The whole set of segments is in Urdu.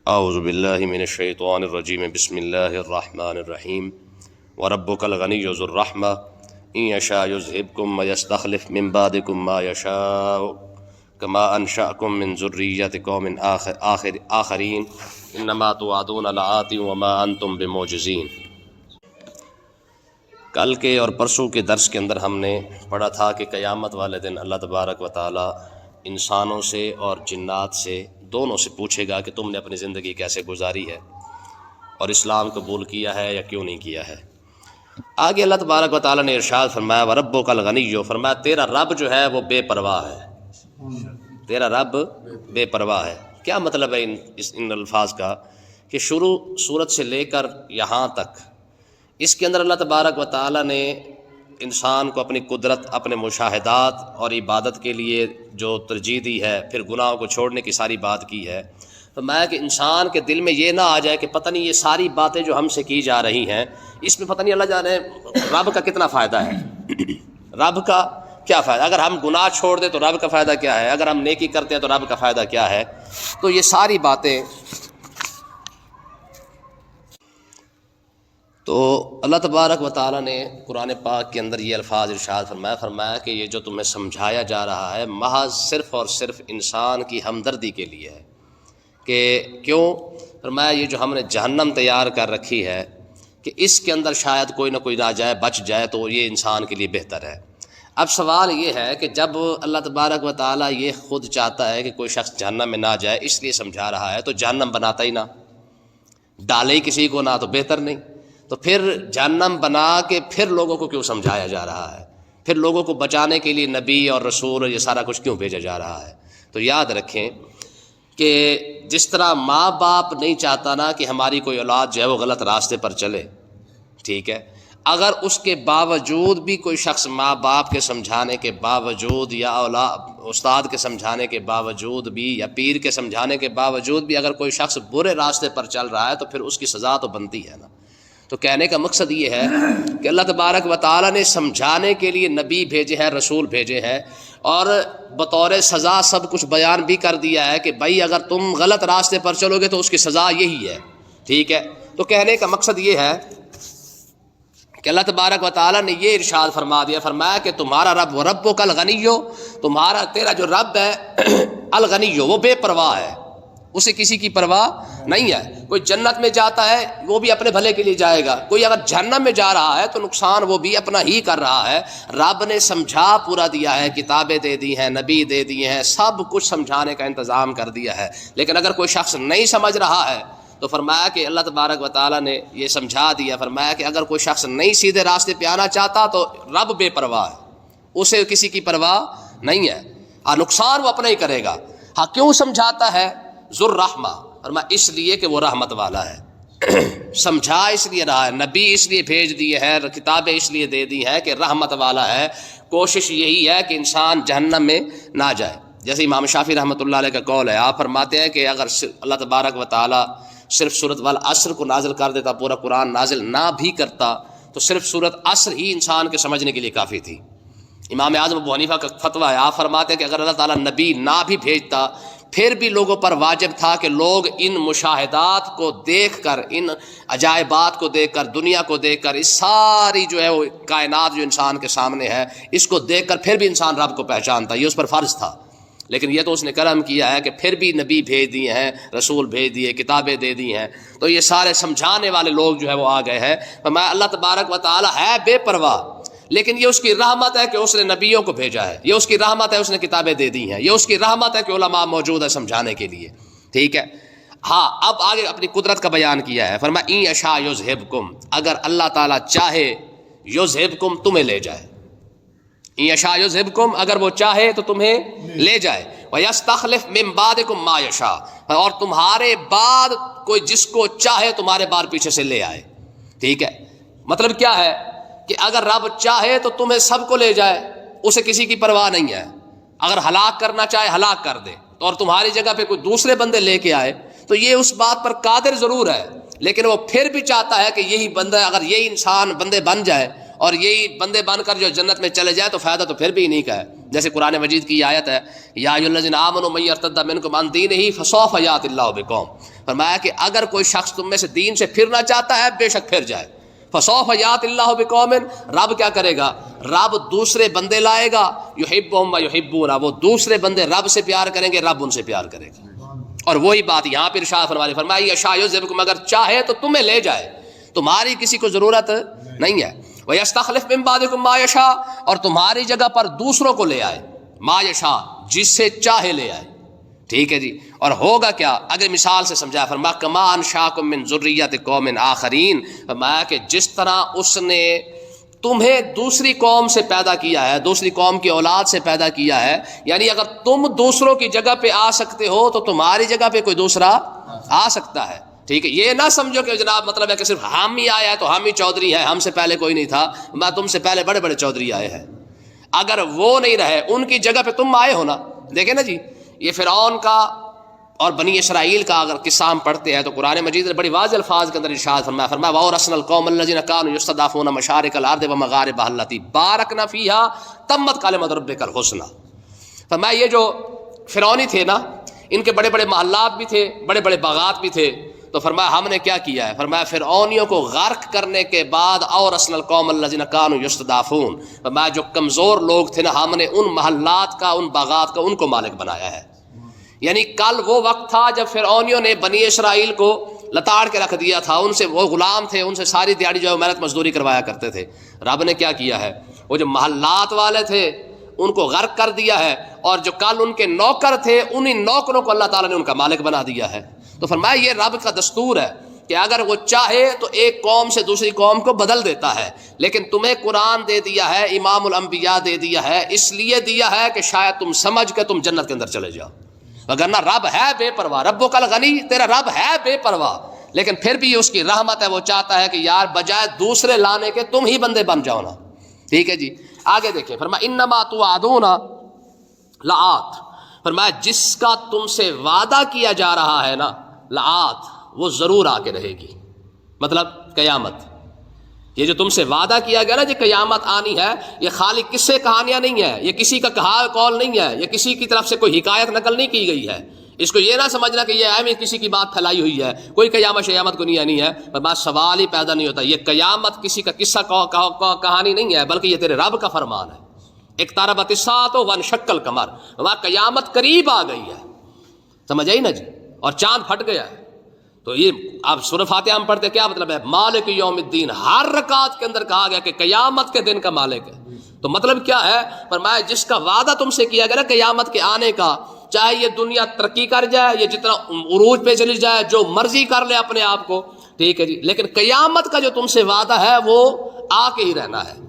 اعوذ باللہ من الشیطان الرجیم بسم اللہ الرحمن الرحیم وربک الغنی ذو الرحمہ ان یشاء یذہبکم ویستخلف من بعدکم ما یشاء کما انشأکم من ذریۃ قوم آخرین انما توعدون لآت وما انتم بمعجزین۔ کل کے اور پرسوں کے درس کے اندر ہم نے پڑھا تھا کہ قیامت والے دن اللہ تبارک و تعالی انسانوں سے اور جنات سے دونوں سے پوچھے گا کہ تم نے اپنی زندگی کیسے گزاری ہے اور اسلام قبول کیا ہے یا کیوں نہیں کیا ہے۔ آگے اللہ تبارک و تعالی نے ارشاد فرمایا وَرَبُّكَ الْغَنِيُّ، فرمایا تیرا رب جو ہے وہ بے پرواہ ہے، تیرا رب بے پرواہ ہے۔ کیا مطلب ہے ان الفاظ کا؟ کہ شروع صورت سے لے کر یہاں تک اس کے اندر اللہ تبارک و تعالی نے انسان کو اپنی قدرت، اپنے مشاہدات اور عبادت کے لیے جو ترجیح دی ہے، پھر گناہوں کو چھوڑنے کی ساری بات کی ہے۔ تو میں کہ انسان کے دل میں یہ نہ آ جائے کہ پتہ نہیں یہ ساری باتیں جو ہم سے کی جا رہی ہیں اس میں پتہ نہیں اللہ جانے رب کا کتنا فائدہ ہے، رب کا کیا فائدہ؟ اگر ہم گناہ چھوڑ دیں تو رب کا فائدہ کیا ہے، اگر ہم نیکی کرتے ہیں تو رب کا فائدہ کیا ہے۔ تو یہ ساری باتیں تو اللہ تبارک و تعالیٰ نے قرآن پاک کے اندر یہ الفاظ ارشاد فرمایا کہ یہ جو تمہیں سمجھایا جا رہا ہے محض صرف اور صرف انسان کی ہمدردی کے لیے ہے۔ کہ کیوں؟ فرمایا یہ جو ہم نے جہنم تیار کر رکھی ہے کہ اس کے اندر شاید کوئی نہ کوئی نہ جائے، بچ جائے، تو یہ انسان کے لیے بہتر ہے۔ اب سوال یہ ہے کہ جب اللہ تبارک و تعالیٰ یہ خود چاہتا ہے کہ کوئی شخص جہنم میں نہ جائے، اس لیے سمجھا رہا ہے، تو جہنم بناتا ہی نہ، ڈالے ہی کسی کو نہ، تو بہتر نہیں؟ تو پھر جہنم بنا کے پھر لوگوں کو کیوں سمجھایا جا رہا ہے؟ پھر لوگوں کو بچانے کے لیے نبی اور رسول اور یہ سارا کچھ کیوں بھیجا جا رہا ہے؟ تو یاد رکھیں کہ جس طرح ماں باپ نہیں چاہتا نا کہ ہماری کوئی اولاد جو ہے وہ غلط راستے پر چلے، ٹھیک ہے، اگر اس کے باوجود بھی کوئی شخص ماں باپ کے سمجھانے کے باوجود یا استاد کے سمجھانے کے باوجود بھی یا پیر کے سمجھانے کے باوجود بھی اگر کوئی شخص برے راستے پر چل رہا ہے تو پھر اس کی سزا تو بنتی ہے نا۔ تو کہنے کا مقصد یہ ہے کہ اللہ تبارک و تعالیٰ نے سمجھانے کے لیے نبی بھیجے ہیں، رسول بھیجے ہیں، اور بطور سزا سب کچھ بیان بھی کر دیا ہے کہ بھائی اگر تم غلط راستے پر چلو گے تو اس کی سزا یہی ہے، ٹھیک ہے۔ تو کہنے کا مقصد یہ ہے کہ اللہ تبارک و تعالیٰ نے یہ ارشاد فرما دیا، فرمایا کہ تمہارا رب وَرَبُّكَ الْغَنِيُّ، تمہارا تیرا جو رب ہے الغنیُّ، وہ بے پرواہ ہے، اسے کسی کی پرواہ نہیں ہے۔ کوئی جنت میں جاتا ہے وہ بھی اپنے بھلے کے لیے جائے گا، کوئی اگر جہنم میں جا رہا ہے تو نقصان وہ بھی اپنا ہی کر رہا ہے۔ رب نے سمجھا پورا دیا ہے، کتابیں دے دی ہیں، نبی دے دیے ہیں، سب کچھ سمجھانے کا انتظام کر دیا ہے، لیکن اگر کوئی شخص نہیں سمجھ رہا ہے تو فرمایا کہ اللہ تبارک و تعالیٰ نے یہ سمجھا دیا، فرمایا کہ اگر کوئی شخص نہیں سیدھے راستے پہ آنا چاہتا تو رب بے پرواہ ہے، اسے کسی کی پرواہ نہیں ہے، ہاں نقصان وہ اپنا ہی کرے گا۔ ہاں کیوں سمجھاتا ہے؟ ذو الرحمہ، فرمایا اس لیے کہ وہ رحمت والا ہے، سمجھا اس لیے رہا ہے، نبی اس لیے بھیج دیے ہیں، کتابیں اس لیے دے دی ہیں کہ رحمت والا ہے۔ کوشش یہی ہے کہ انسان جہنم میں نہ جائے۔ جیسے امام شافعی رحمۃ اللہ علیہ کا قول ہے، آپ فرماتے ہیں کہ اگر اللہ تبارک و تعالیٰ صرف سورۃ والعصر کو نازل کر دیتا، پورا قرآن نازل نہ بھی کرتا، تو صرف سورۃ عصر ہی انسان کے سمجھنے کے لیے کافی تھی۔ امام اعظم ابو حنیفہ کا فتویٰ ہے، آپ فرماتے ہیں کہ اگر اللہ تعالیٰ نبی نہ بھی بھیجتا پھر بھی لوگوں پر واجب تھا کہ لوگ ان مشاہدات کو دیکھ کر، ان عجائبات کو دیکھ کر، دنیا کو دیکھ کر، اس ساری جو ہے وہ کائنات جو انسان کے سامنے ہے، اس کو دیکھ کر پھر بھی انسان رب کو پہچانتا، یہ اس پر فرض تھا۔ لیکن یہ تو اس نے کرم کیا ہے کہ پھر بھی نبی بھیج دیے ہیں، رسول بھیج دیے، کتابیں دے دی ہیں، تو یہ سارے سمجھانے والے لوگ جو ہے وہ آ گئے ہیں۔ فرمایا اللہ تبارک و تعالیٰ ہے بے پرواہ، لیکن یہ اس کی رحمت ہے کہ اس نے نبیوں کو بھیجا ہے، یہ اس کی رحمت ہے اس نے کتابیں دے دی ہیں، یہ اس کی رحمت ہے کہ علماء موجود ہے سمجھانے کے لیے، ٹھیک ہے۔ ہاں اب آگے اپنی قدرت کا بیان کیا ہے، فرمایا ان یشاء یذہبکم، اگر اللہ تعالیٰ چاہے یذہبکم، تمہیں لے جائے، ان یشاء یذہبکم، اگر وہ چاہے تو تمہیں لے جائے، ویستخلف من بعدکم ما یشاء، اور تمہارے بعد کوئی جس کو چاہے تمہارے بار پیچھے سے لے آئے، ٹھیک ہے۔ مطلب کیا ہے کہ اگر رب چاہے تو تمہیں سب کو لے جائے، اسے کسی کی پرواہ نہیں ہے، اگر ہلاک کرنا چاہے ہلاک کر دے، اور تمہاری جگہ پہ کوئی دوسرے بندے لے کے آئے تو یہ اس بات پر قادر ضرور ہے، لیکن وہ پھر بھی چاہتا ہے کہ یہی بندہ، اگر یہی انسان بندے بن جائے اور یہی بندے بن کر جو جنت میں چلے جائے تو فائدہ تو پھر بھی نہیں کا ہے، جیسے قرآن مجید کی یہ آیت ہے یا ایھا الذین آمنوا من یرتد منکم عن دینہ فسوف یأتی اللہ بقوم، فرمایا کہ اگر کوئی شخص تم میں سے دین سے پھرنا چاہتا ہے بے شک پھر جائے، فسوف یأتی اللہ بقوم، رب کیا کرے گا، رب دوسرے بندے لائے گا، یحبہم ویحبون، وہ دوسرے بندے رب سے پیار کریں گے، رب ان سے پیار کرے گا۔ اور وہی بات یہاں پہ ارشاد فرمایا یشاء یذہبکم، اگر چاہے تو تمہیں لے جائے، تمہاری کسی کو ضرورت نہیں ہے، وَيَسْتَخْلِفْ مِن بَعْدِكُم مَّا يَشَاءُ، اور تمہاری جگہ پر دوسروں کو لے آئے، ما یشاء، جس سے چاہے لے آئے، ٹھیک ہے جی۔ اور ہوگا کیا، اگر مثال سے سمجھایا، فرمایا کما انشاکم من ذریۃ قوم آخرین، فرمایا کہ جس طرح اس نے تمہیں دوسری قوم سے پیدا کیا ہے، دوسری قوم کی اولاد سے پیدا کیا ہے، یعنی اگر تم دوسروں کی جگہ پہ آ سکتے ہو تو تمہاری جگہ پہ کوئی دوسرا آ سکتا ہے، ٹھیک ہے۔ یہ نہ سمجھو کہ جناب مطلب ہے کہ صرف ہم ہی آیا ہے تو ہم ہی چودھری ہیں، ہم سے پہلے کوئی نہیں تھا، میں تم سے پہلے بڑے بڑے چودھری آئے ہیں، اگر وہ نہیں رہے ان کی جگہ پہ تم آئے ہو نا۔ دیکھیں نا جی، یہ فرعون کا اور بنی اسرائیل کا اگر قصہ ہم پڑھتے ہیں تو قرآن مجید نے بڑی واضح الفاظ کے اندر ارشاد فرمایا وَأَوْرَثْنَا الْقَوْمَ الَّذِينَ كَانُوا يُسْتَضْعَفُونَ مَشَارِقَ الْأَرْضِ وَمَغَارِبَهَا الَّتِي بَارَكْنَا فِيهَا تَمَّتْ كَلِمَتُ رَبِّكَ الْحُسْنَى، فرمایا یہ جو فرعونی تھے نا، ان کے بڑے بڑے محلات بھی تھے، بڑے بڑے باغات بھی تھے، تو فرمایا ہم نے کیا کیا ہے، فرمایا فرعونیوں کو غرق کرنے کے بعد اورثنا القوم الذین کانوا یستضعفون، فرمایا جو کمزور لوگ تھے نا، ہم نے ان محلات کا، ان باغات کا ان کو مالک بنایا ہے۔ یعنی کل وہ وقت تھا جب فرعونیوں نے بنی اسرائیل کو لتاڑ کے رکھ دیا تھا، ان سے وہ غلام تھے، ان سے ساری دیہڑی جو ہے محنت مزدوری کروایا کرتے تھے۔ رب نے کیا کیا ہے، وہ جو محلات والے تھے ان کو غرق کر دیا ہے، اور جو کل ان کے نوکر تھے انہی نوکروں کو اللہ تعالیٰ نے ان کا مالک بنا دیا ہے۔ تو فرمایا یہ رب کا دستور ہے کہ اگر وہ چاہے تو ایک قوم سے دوسری قوم کو بدل دیتا ہے، لیکن تمہیں قرآن دے دیا ہے، امام الانبیاء دے دیا ہے، اس لیے دیا ہے کہ شاید تم سمجھ کے تم جنت کے اندر چلے جاؤ، وگرنہ رب ہے بے پرواہ، ربک الغنی، تیرا رب ہے بے پرواہ، لیکن پھر بھی اس کی رحمت ہے، وہ چاہتا ہے کہ یار بجائے دوسرے لانے کے تم ہی بندے بن جاؤ نا، ٹھیک ہے جی۔ آگے دیکھیں، فرمایا انما توعدون لآت، فرمایا جس کا تم سے وعدہ کیا جا رہا ہے نا، لآت، وہ ضرور آ کے رہے گی، مطلب قیامت۔ یہ جو تم سے وعدہ کیا گیا نا جی قیامت آنی ہے، یہ خالی قصے کہانیاں نہیں ہے، یہ کسی کا کہا قول نہیں ہے، یہ کسی کی طرف سے کوئی حکایت نقل نہیں کی گئی ہے، اس کو یہ نہ سمجھنا کہ یہ اہم کسی کی بات پھیلائی ہوئی ہے، کوئی قیامت شیامت کو نہیں آنی ہے، بس سوال ہی پیدا نہیں ہوتا، یہ قیامت کسی کا قصہ کہانی نہیں ہے، بلکہ یہ تیرے رب کا فرمان ہے۔ اقتربت الساعۃ وانشق القمر، وہاں قیامت قریب آ گئی ہے، سمجھ آئی نا جی، اور چاند پھٹ گیا ہے۔ تو یہ آپ سورہ فاتحہ ہم پڑھتے کیا مطلب ہے، مالک یوم الدین، ہر رکعت کے اندر کہا گیا کہ قیامت کے دن کا مالک ہے، تو مطلب کیا ہے، فرمایا جس کا وعدہ تم سے کیا گیا نا قیامت کے آنے کا، چاہے یہ دنیا ترقی کر جائے، یہ جتنا عروج پہ چلی جائے، جو مرضی کر لے اپنے آپ کو، ٹھیک ہے جی، لیکن قیامت کا جو تم سے وعدہ ہے وہ آ کے ہی رہنا ہے۔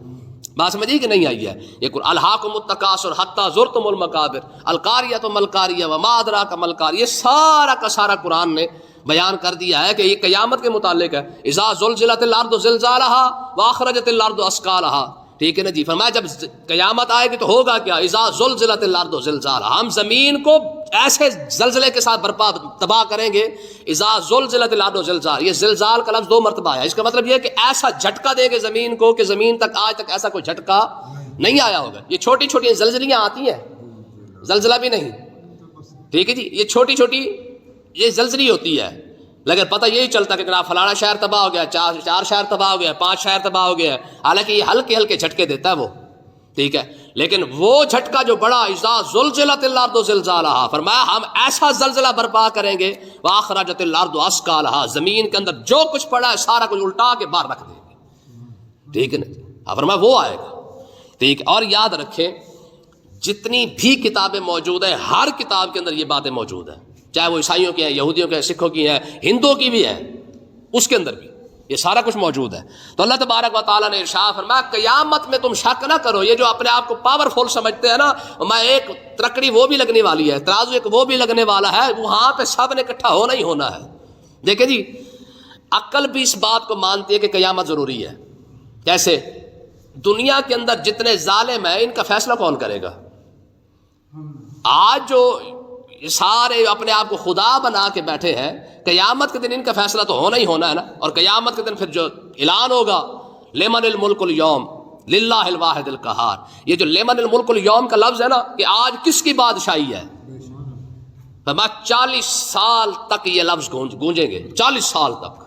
بات سمجھیے کہ نہیں آئی ہے، یہ الہاکم التکاثر حتی زرتم المقابر، القاریۃ ما القاریہ وما ادراک ما القاریہ، یہ سارا کا سارا قرآن نے بیان کر دیا ہے کہ یہ قیامت کے متعلق ہے۔ اذا زلزلت الارض زلزالہا واخرجت الارض اثقالہا، ٹھیک ہے نا جی، فرمایا جب قیامت آئے گی تو ہوگا کیا، اذا زلزلت الارض زلزالہا، ہم زمین کو ایسے زلزلے کے ساتھ برپا تباہ کریں گے۔ اذا زلزلت الارض زلزال، یہ زلزال کا لفظ دو مرتبہ ہے، اس کا مطلب یہ ہے کہ ایسا جھٹکا دے گے زمین کو کہ زمین تک آج تک ایسا کوئی جھٹکا نہیں آیا ہوگا۔ یہ چھوٹی چھوٹی زلزلیاں آتی ہیں، زلزلہ بھی نہیں، ٹھیک ہے جی، یہ چھوٹی چھوٹی یہ زلزلی ہوتی ہے، لیکن پتہ یہی چلتا کہ جناب فلانا شہر تباہ ہو گیا، چار شہر تباہ ہو گیا، 5 شہر تباہ ہو گیا، حالانکہ یہ ہلکے ہلکے جھٹکے دیتا ہے وہ، ٹھیک ہے، لیکن وہ جھٹکا جو بڑا، اذا زلزلت الارض زلزالہا، فرمایا ہم ایسا زلزلہ برپا کریں گے، واخرجت الارض اثقالہا، زمین کے اندر جو کچھ پڑا ہے سارا کچھ الٹا کے باہر رکھ دیں گے، ٹھیک ہے نا، فرمایا وہ آئے گا، ٹھیک ہے۔ اور یاد رکھیں جتنی بھی کتابیں موجود ہیں، ہر کتاب کے اندر یہ باتیں موجود ہیں، چاہے وہ عیسائیوں کی ہیں، یہودیوں کے ہیں، سکھوں کی ہیں، ہندوؤں کی بھی ہیں، اس کے اندر بھی یہ سارا کچھ موجود ہے۔ تو اللہ تبارک و تعالیٰ نے ارشاد فرمایا قیامت میں تم شک نہ کرو، یہ جو اپنے آپ کو پاورفل سمجھتے ہیں نا، میں ایک ترکڑی وہ بھی لگنے والی ہے، ترازو ایک وہ بھی لگنے والا ہے، وہاں پہ سب نے اکٹھا ہونا ہی ہونا ہے۔ دیکھیں جی، عقل بھی اس بات کو مانتی ہے کہ قیامت ضروری ہے۔ کیسے؟ دنیا کے اندر جتنے ظالم ہیں ان کا فیصلہ کون کرے گا؟ آج جو سارے اپنے آپ کو خدا بنا کے بیٹھے ہیں، قیامت کے دن ان کا فیصلہ تو ہونا ہی ہونا ہے نا، اور قیامت کے دن پھر جو اعلان ہوگا لمن الملک اليوم، للہ الواحد القہار. یہ جو لمن الملک اليوم کا لفظ ہے نا کہ آج کس کی بادشاہی ہے، فرمایا 40 سال تک یہ لفظ گونجیں گے، 40 سال تک.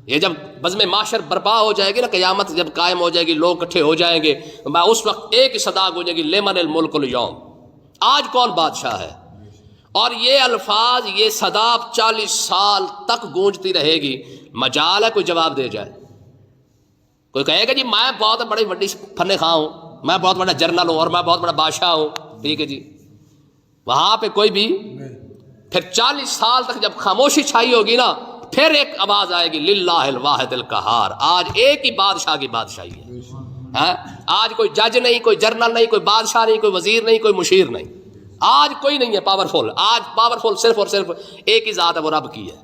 یہ جب بزم معاشر برپا ہو جائے گی نا، قیامت جب قائم ہو جائے گی، لوگ اکٹھے ہو جائیں گے، میں اس وقت ایک ہی صدا گونجے گی، لمن الملک اليوم، آج کون بادشاہ ہے. اور یہ الفاظ، یہ صدا 40 سال تک گونجتی رہے گی. مجال ہے کوئی جواب دے جائے؟ کوئی کہے گا جی میں بہت بڑی بڑی فن خواہ ہوں، میں بہت بڑا جرنل ہوں اور میں بہت بڑا بادشاہ ہوں، ٹھیک ہے جی. وہاں پہ کوئی بھی پھر 40 سال تک جب خاموشی چھائی ہوگی نا، پھر ایک آواز آئے گی للہ الواحد القہار. آج ایک ہی بادشاہ کی بادشاہی ہے. آج کوئی جج نہیں، کوئی جرنل نہیں، کوئی بادشاہ نہیں، کوئی وزیر نہیں، کوئی مشیر نہیں. آج کوئی نہیں ہے پاورفل. آج پاورفل صرف اور صرف ایک ہی ذات ہے، وہ رب کی ہے.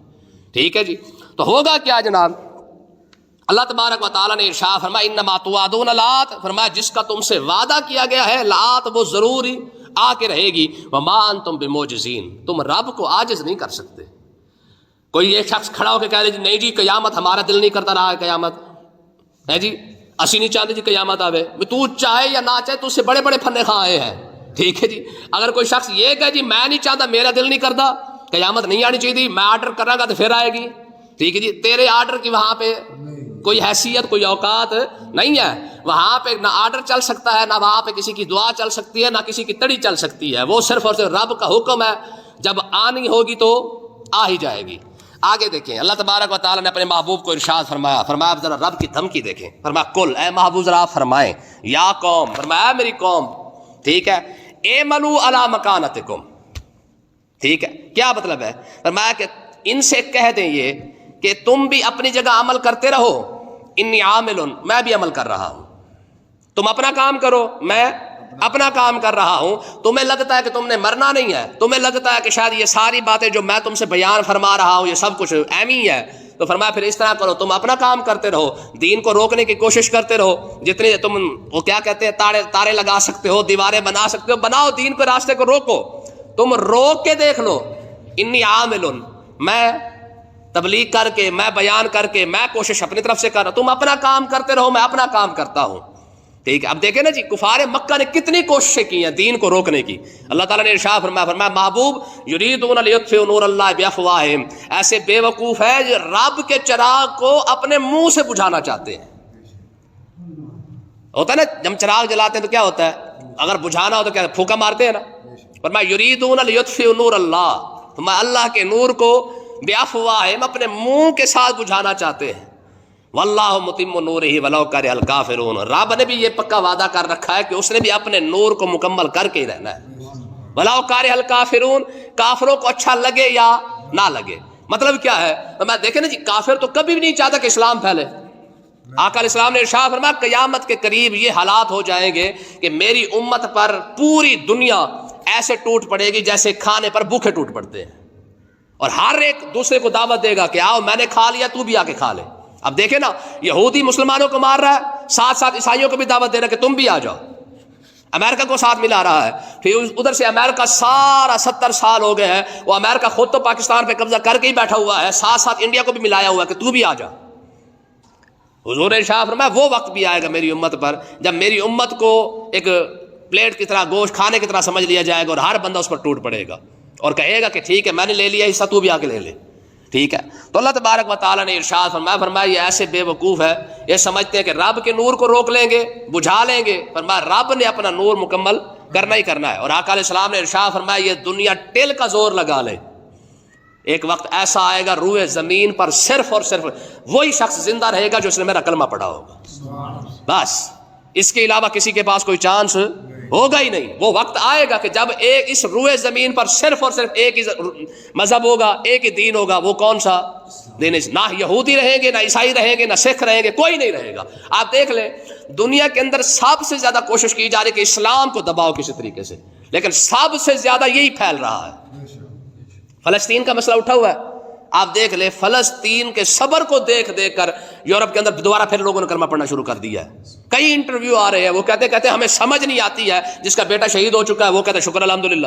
ٹھیک ہے جی. تو ہوگا کیا جناب؟ اللہ تبارک و تعالیٰ نے ارشاد فرمایا انما توعدون لآت، فرمایا جس کا تم سے وعدہ کیا گیا ہے لآت، وہ ضروری آ کے رہے گی. وما انتم بمعجزین، تم رب کو عاجز نہیں کر سکتے. کوئی یہ شخص کھڑا ہو کے کہہ رہے جی نہیں جی قیامت، ہمارا دل نہیں کرتا رہا ہے قیامت ہے جی، اسی نہیں چاہتے جی قیامت آوے. تو چاہے یا نہ چاہے، تو اس سے بڑے بڑے فن خواہ آئے ہیں. ٹھیک ہے جی. اگر کوئی شخص یہ کہے جی میں نہیں چاہتا، میرا دل نہیں کرتا، قیامت نہیں آنی چاہیے تھی، میں آرڈر کروں گا تو پھر آئے گی. ٹھیک ہے جی. تیرے آرڈر کی وہاں پہ کوئی حیثیت، کوئی اوقات نہیں ہے. وہاں پہ نہ آرڈر چل سکتا ہے، نہ وہاں پہ کسی کی دعا چل سکتی ہے، نہ کسی کی تڑی چل سکتی ہے. وہ صرف اور صرف رب کا حکم ہے. جب آنی ہوگی تو آ ہی جائے گی. آگے دیکھیں اللہ تبارک و تعالیٰ نے اپنے محبوب کو ارشاد فرمایا، فرمایا ذرا رب کی دھمکی دیکھیں. فرمایا کل، اے محبوب ذرا آپ فرمائیں، یا قوم، فرمایا میری قوم، ٹھیک ہے، اعملوا علی مکانتکم. ٹھیک ہے. کیا مطلب ہے؟ فرمایا کہ ان سے کہہ دیں یہ کہ تم بھی اپنی جگہ عمل کرتے رہو، انی عامل، میں بھی عمل کر رہا ہوں. تم اپنا کام کرو، میں اپنا کام کر رہا ہوں. تمہیں لگتا ہے کہ تم نے مرنا نہیں ہے، تمہیں لگتا ہے کہ شاید یہ ساری باتیں جو میں تم سے بیان فرما رہا ہوں یہ سب کچھ اہم ہی ہے، تو فرمایا پھر اس طرح کرو، تم اپنا کام کرتے رہو، دین کو روکنے کی کوشش کرتے رہو. جتنے تم وہ کیا کہتے ہیں تارے لگا سکتے ہو، دیواریں بنا سکتے ہو، بناؤ، دین کے راستے کو روکو. تم روک کے دیکھ لو، انی عامل، میں تبلیغ کر کے، میں بیان کر کے، میں کوشش اپنی طرف سے کر رہا ہوں. تم اپنا کام کرتے رہو، میں اپنا کام کرتا ہوں. ٹھیک ہے. اب دیکھیں نا جی کفار مکہ نے کتنی کوششیں کی ہیں دین کو روکنے کی. اللہ تعالیٰ نے ارشاد فرمایا محبوب یریدون لیطفئوا نور اللہ بافواہہم، ایسے بے وقوف ہے جو رب کے چراغ کو اپنے منہ سے بجھانا چاہتے ہیں. ہوتا ہے نا جب چراغ جلاتے ہیں تو کیا ہوتا ہے، اگر بجھانا ہو تو کیا پھونکا مارتے ہیں نا. فرمایا یریدون لیطفئوا نور اللہ، فرمایا اللہ کے نور کو بافواہہم، اپنے منہ کے ساتھ بجھانا چاہتے ہیں. واللہ متم نورہ ولو کرہ الکافرون، رب نے بھی یہ پکا وعدہ کر رکھا ہے کہ اس نے بھی اپنے نور کو مکمل کر کے ہی رہنا ہے. ولو کرہ الکافرون، کافروں کو اچھا لگے یا نہ لگے. مطلب کیا ہے؟ میں دیکھیں نا جی کافر تو کبھی بھی نہیں چاہتا کہ اسلام پھیلے. آقا علیہ السلام نے ارشاد فرمایا قیامت کے قریب یہ حالات ہو جائیں گے کہ میری امت پر پوری دنیا ایسے ٹوٹ پڑے گی جیسے کھانے پر بھوکے ٹوٹ پڑتے ہیں، اور ہر ایک دوسرے کو دعوت دے گا کہ آؤ میں نے کھا لیا، تو بھی آ کے کھا لے. اب دیکھیں نا یہودی مسلمانوں کو مار رہا ہے، ساتھ ساتھ عیسائیوں کو بھی دعوت دے رہا ہے کہ تم بھی آ جاؤ. امریکہ کو ساتھ ملا رہا ہے. پھر ادھر سے امریکہ سارا 70 سال ہو گئے ہیں، وہ امریکہ خود تو پاکستان پہ قبضہ کر کے ہی بیٹھا ہوا ہے، ساتھ ساتھ انڈیا کو بھی ملایا ہوا ہے کہ تو بھی آ جا. حضور نے ارشاد فرمایا وہ وقت بھی آئے گا میری امت پر جب میری امت کو ایک پلیٹ کی طرح، گوشت کھانے کی طرح سمجھ لیا جائے گا، اور ہر بندہ اس پر ٹوٹ پڑے گا اور کہے گا کہ ٹھیک ہے میں نے لے لیا حصہ، تو بھی آ کے لے لے. ٹھیک ہے. تو اللہ تبارک و تعالیٰ نے ارشاد فرمایا یہ ایسے بے وقوف ہے، یہ سمجھتے ہیں کہ رب کے نور کو روک لیں گے، بجھا لیں گے. فرمایا رب نے اپنا نور مکمل کرنا ہی کرنا ہے. اور آقا علیہ السلام نے ارشاد فرمایا یہ دنیا ٹل کا زور لگا لے، ایک وقت ایسا آئے گا روئے زمین پر صرف اور صرف وہی شخص زندہ رہے گا جو اس نے میرا کلمہ پڑھا ہوگا. بس اس کے علاوہ کسی کے پاس کوئی چانس ہوگا ہی نہیں. وہ وقت آئے گا کہ جب ایک اس روئے زمین پر صرف اور صرف ایک ہی مذہب ہوگا، ایک ہی دین ہوگا. وہ کون سا دین؟ نہ یہودی رہیں گے، نہ عیسائی رہیں گے، نہ سکھ رہیں گے، کوئی نہیں رہے گا. آپ دیکھ لیں دنیا کے اندر سب سے زیادہ کوشش کی جا رہی ہے کہ اسلام کو دباؤ کسی طریقے سے، لیکن سب سے زیادہ یہی پھیل رہا ہے. فلسطین کا مسئلہ اٹھا ہوا ہے. آپ دیکھ لیں فلسطین کے صبر کو دیکھ دیکھ کر یورپ کے اندر دوبارہ پھر لوگوں نے کلمہ پڑھنا شروع کر دیا ہے. کئی انٹرویو آ رہے ہیں، وہ کہتے ہمیں سمجھ نہیں آتی ہے. جس کا بیٹا شہید ہو چکا ہے وہ کہتا ہے شکر الحمدللہ،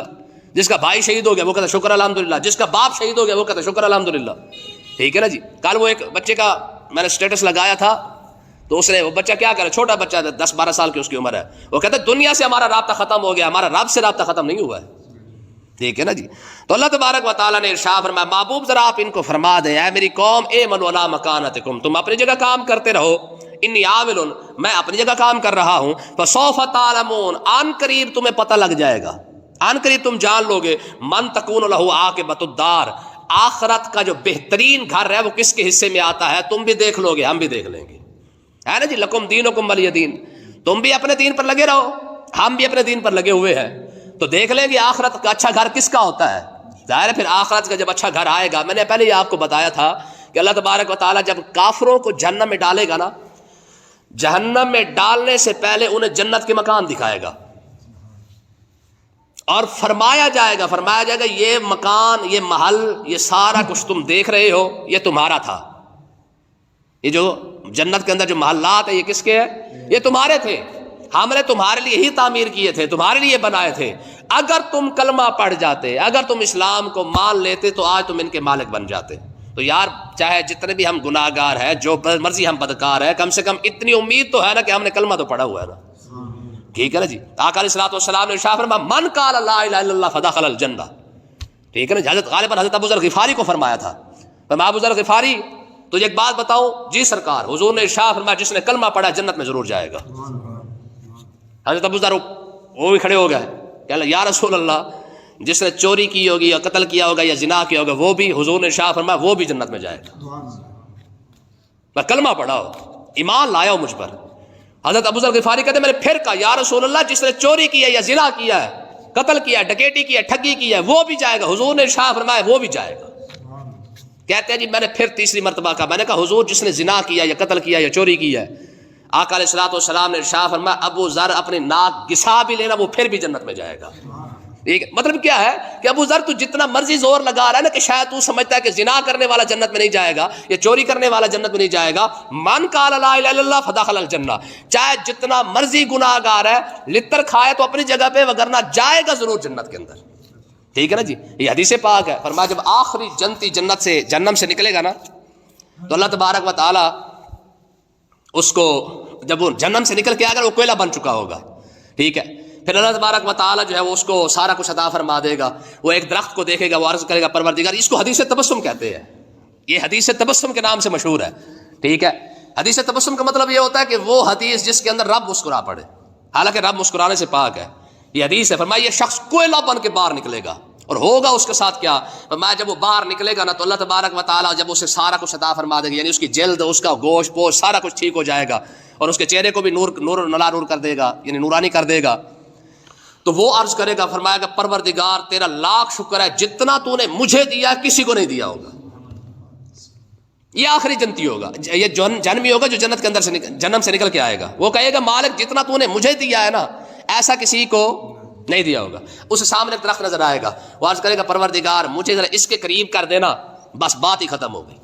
جس کا بھائی شہید ہو گیا وہ کہتا ہے شکر الحمدللہ، جس کا باپ شہید ہو گیا وہ کہتا ہے شکر الحمدللہ. ٹھیک ہے نا جی. کل وہ ایک بچے کا میں نے اسٹیٹس لگایا تھا تو اس نے وہ بچہ کیا کرے, چھوٹا بچہ 10-12 سال کی اس کی عمر ہے, وہ کہتا ہے دنیا سے ہمارا رابطہ ختم ہو گیا, ہمارا رب سے رابطہ ختم نہیں ہوا ہے. ٹھیک ہے نا جی. تو اللہ تبارک و تعالیٰ نے ارشاد فرمایا محبوب ذرا آپ ان کو فرما دیں اے میری قوم اعملوا علی مکانتکم, تم اپنی جگہ کام کرتے رہو, انی عامل, میں اپنی جگہ کام کر رہا ہوں, فسوف تعلمون, ان قریب تمہیں پتہ لگ جائے گا, ان قریب تم جان لو گے, من تکون لہ عاقبۃ الدار, آخرت کا جو بہترین گھر ہے وہ کس کے حصے میں آتا ہے, تم بھی دیکھ لو گے, ہم بھی دیکھ لیں گے, ہے نا جی. لکم دینکم ولی دین, تم بھی اپنے دین پر لگے رہو, ہم بھی اپنے دین پر لگے ہوئے ہیں, تو دیکھ لیں گے آخرت کا اچھا گھر کس کا ہوتا ہے. ظاہر ہے پھر آخرت کا جب اچھا گھر آئے گا, میں نے پہلے ہی آپ کو بتایا تھا کہ اللہ تبارک و تعالیٰ جب کافروں کو جہنم میں ڈالے گا نا, جہنم میں ڈالنے سے پہلے انہیں جنت کے مکان دکھائے گا اور فرمایا جائے گا یہ مکان, یہ محل, یہ سارا کچھ تم دیکھ رہے ہو یہ تمہارا تھا, یہ جو جنت کے اندر جو محلات ہیں یہ کس کے ہیں, یہ تمہارے تھے, ہم نے تمہارے لیے ہی تعمیر کیے تھے, تمہارے لیے بنائے تھے. اگر تم کلمہ پڑھ جاتے, اگر تم اسلام کو مان لیتے تو آج تم ان کے مالک بن جاتے. تو یار چاہے جتنے بھی ہم گناہ گار ہیں, جو مرضی ہم بدکار ہیں, کم سے کم اتنی امید تو ہے نا کہ ہم نے کلمہ تو پڑھا ہوا ہے نا. ٹھیک ہے نا جی. آقا علیہ الصلوۃ والسلام نے ارشاد فرمایا من قال لا الہ الا اللہ فدخل الجنہ. ٹھیک ہے نا. حضرت غالباً حضرت ابو ذر غفاری کو فرمایا تھا, میں ابو ذر غفاری تجھے ایک بات بتاؤں, جی سرکار. حضور نے ارشاد فرمایا جس نے کلمہ پڑھا جنت میں ضرور جائے گا. حضرت ابو ذر وہ بھی کھڑے ہو گئے, کہ یا رسول اللہ جس نے چوری کی ہوگی یا قتل کیا ہوگا یا زنا کیا ہوگا وہ بھی, حضور نے ارشاد فرمایا وہ بھی جنت میں جائے گا. میں کلمہ پڑھا ہو, ایمان لایا ہو مجھ پر. حضرت ابو ذر غفاری کہتے میں نے پھر کہا یا رسول اللہ جس نے چوری کیا یا زنا کیا ہے, قتل کیا ہے, ڈکیٹی کیا ہے, ٹھگی کی ہے, وہ بھی جائے گا. حضور نے ارشاد فرمایا وہ بھی جائے گا. کہتے ہیں جی میں نے پھر تیسری مرتبہ کہا, میں نے کہا حضور جس نے زنا کیا یا قتل کیا یا چوری کی ہے. آقا علیہ الصلوۃ والسلام نے ارشاد فرمایا ابو ذر اپنی ناک گھسا بھی لینا وہ پھر بھی جنت میں جائے گا. ٹھیک ہے. مطلب کیا ہے کہ ابو ذر تو جتنا مرضی زور لگا رہا ہے نا کہ شاید تو سمجھتا ہے کہ زنا کرنے والا جنت میں نہیں جائے گا یا چوری کرنے والا جنت میں نہیں جائے گا, من قال لا الہ الا اللہ فدخل الجنہ, چاہے جتنا مرضی گناہ گار ہے, لتر کھائے تو اپنی جگہ پہ, وگرنہ جائے گا ضرور جنت کے اندر. ٹھیک ہے نا جی. یہ حدیث پاک ہے. فرمایا جب آخری جنتی جنت سے جہنم سے نکلے گا نا تو اللہ تبارک و تعالی اس کو, جب وہ جہنم سے نکل کے آگے وہ کوئلہ بن چکا ہوگا, ٹھیک ہے, پھر اللہ تبارک و تعالی جو ہے وہ اس کو سارا کچھ عطا فرما دے گا. وہ ایک درخت کو دیکھے گا, وہ عرض کرے گا پروردگار, اس کو حدیث تبسم کہتے ہیں, یہ حدیث تبسم کے نام سے مشہور ہے. ٹھیک ہے. حدیث تبسم کا مطلب یہ ہوتا ہے کہ وہ حدیث جس کے اندر رب مسکرا پڑے, حالانکہ رب مسکرانے سے پاک ہے. یہ حدیث ہے. فرمایا یہ شخص کوئلہ بن کے باہر نکلے گا, اور ہوگا اس کے ساتھ کیا, فرمایا جب وہ باہر نکلے گا نا تو اللہ تبارک و تعالیٰ جب اسے سارا کچھ عطا فرما دے گا, یعنی اس کی جلد, اس کا گوشت پوش سارا کچھ ٹھیک ہو جائے گا, اور اس کے چہرے کو بھی نور نور کر دے گا, یعنی نورانی کر دے گا. تو وہ عرض کرے گا, فرمایا کہ پروردگار تیرا لاکھ شکر ہے جتنا تو نے مجھے دیا کسی کو نہیں دیا ہوگا. یہ آخری جنتی ہوگا, یہ جنمی ہوگا جو جنت کے اندر سے جنم سے نکل کے آئے گا. وہ کہے گا مالک جتنا تو نے مجھے دیا ہے نا ایسا کسی کو نہیں دیا ہوگا. اس سامنے ایک درخت نظر آئے گا, وہ عرض کرے گا پروردگار مجھے ذرا اس کے قریب کر دینا, بس بات ہی ختم ہو گئی.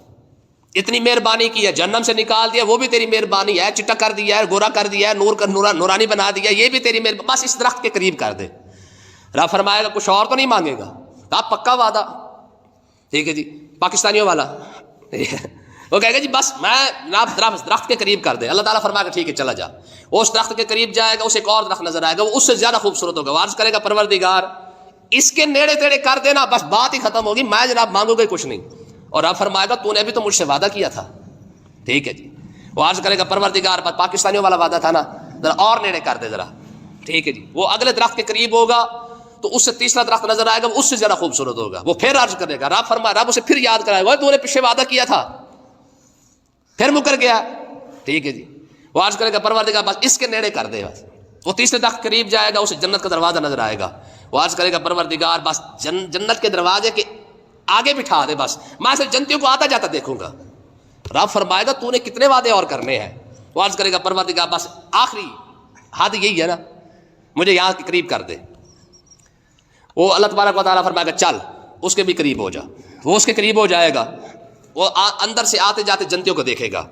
اتنی مہربانی کی ہے, جہنم سے نکال دیا وہ بھی تیری مہربانی ہے, چٹا کر دیا ہے, گورا کر دیا ہے, نورانی بنا دیا, یہ بھی تیری مہربانی, بس اس درخت کے قریب کر دے. رب فرمائے گا کچھ اور تو نہیں مانگے گا, آپ پکا وعدہ. ٹھیک ہے جی. پاکستانیوں والا وہ کہے گا جی بس میں درخت کے قریب کر دے. اللہ تعالیٰ فرمائے گا ٹھیک ہے چلا جا. وہ اس درخت کے قریب جائے گا, اسے ایک اور درخت نظر آئے گا, وہ اس سے زیادہ خوبصورت ہوگا. وہ عرض کرے گا پروردگار اس کے نیڑے تیڑے کر دینا, بس بات ہی ختم ہوگی, میں جناب مانگو گا کچھ نہیں. اور رب فرمائے گا تو نے بھی تو مجھ سے وعدہ کیا تھا. ٹھیک ہے جی. وہ عرض کرے گا پروردگار پاکستانیوں والا وعدہ تھا نا, ذرا اور نیڑے کر دے ذرا. ٹھیک ہے جی. وہ اگلے درخت کے قریب ہوگا تو اس سے تیسرا درخت نظر آئے گا, وہ اس سے زیادہ خوبصورت ہوگا. وہ پھر عرض کرے گا, رب فرمائے, رب اسے پھر یاد کرائے گا تو نے پیچھے وعدہ کیا تھا, پھر مکر گیا. ٹھیک ہے جی. وہ عرض کرے گا پروردگار بس اس کے نیڑے کر دے. بس وہ تیسرے درخت قریب جائے گا, اسے جنت کا دروازہ نظر آئے گا. وہ عرض کرے گا پروردگار بس جنت کے دروازے کے آگے بٹھا دے, بس میں صرف جنتیوں کو آتا جاتا دیکھوں گا. رب فرمائے گا تو نے کتنے وعدے اور کرنے ہیں. وہ عرض کرے گا پروردگار بس آخری حد یہی ہے نا, مجھے یہاں کے قریب کر دے. وہ اللہ تبارک و تعالیٰ فرمائے گا چل اس کے بھی قریب ہو جا. وہ اس کے قریب ہو جائے گا, وہ اندر سے آتے جاتے جنتیوں کو دیکھے گا.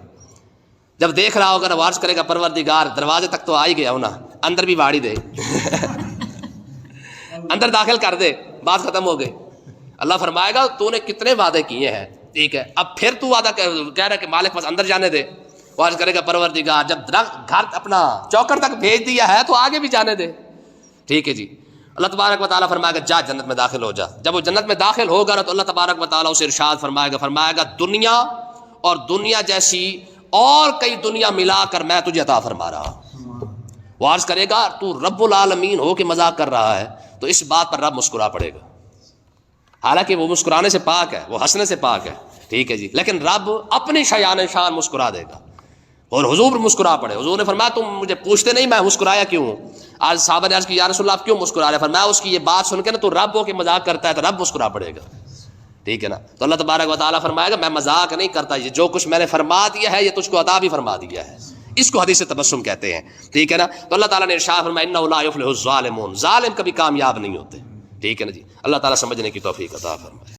جب دیکھ رہا ہوگا نا, وہ عرض کرے گا پروردگار دروازے تک تو آ ہی گیا ہوں نا, اندر بھی واڑی دے اندر داخل کر دے, بات ختم ہو گئی. اللہ فرمائے گا تو نے کتنے وعدے کیے ہیں. ٹھیک ہے. اب پھر تو وعدہ کہہ رہا ہے کہ مالک بس اندر جانے دے. وہ عرض کرے گا پروردگار جب گھر اپنا چوکر تک بھیج دیا ہے تو آگے بھی جانے دے. ٹھیک ہے جی. اللہ تبارک و تعالیٰ فرمائے گا جا جنت میں داخل ہو جا. جب وہ جنت میں داخل ہوگا تو اللہ تبارک و تعالیٰ اسے ارشاد فرمائے گا دنیا اور دنیا جیسی اور کئی دنیا ملا کر میں تجھے عطا فرما رہا. وہ عرض کرے گا تو رب العالمین ہو کے مذاق کر رہا ہے, تو اس بات پر رب مسکرا پڑے گا. حالانکہ وہ مسکرانے سے پاک ہے, وہ ہنسنے سے پاک ہے. ٹھیک ہے جی. لیکن رب اپنی شایان شان مسکرا دے گا اور حضور مسکرا پڑے. حضور نے فرمایا تم مجھے پوچھتے نہیں میں مسکرایا کیوں. آج صحابہ نے عرض کی یا رسول اللہ آپ کیوں مسکرا رہے ہیں؟ فرمایا اس کی یہ بات سن کے نا تو رب ہو کے مذاق کرتا ہے تو رب مسکرا پڑے گا. ٹھیک ہے نا. تو اللہ تبارک و تعالیٰ فرمائے گا میں مذاق نہیں کرتا, یہ جو کچھ میں نے فرما دیا ہے یہ تجھ کو عطا بھی فرما دیا ہے. اس کو حدیث تبسم کہتے ہیں. ٹھیک ہے نا. تو اللہ تعالیٰ نے ارشاد فرمایا انہ لا یفلح الظالمون, ظالم کبھی کامیاب نہیں ہوتے. ٹھیک ہے نا جی. اللہ تعالیٰ سمجھنے کی توفیق عطا فرمائے.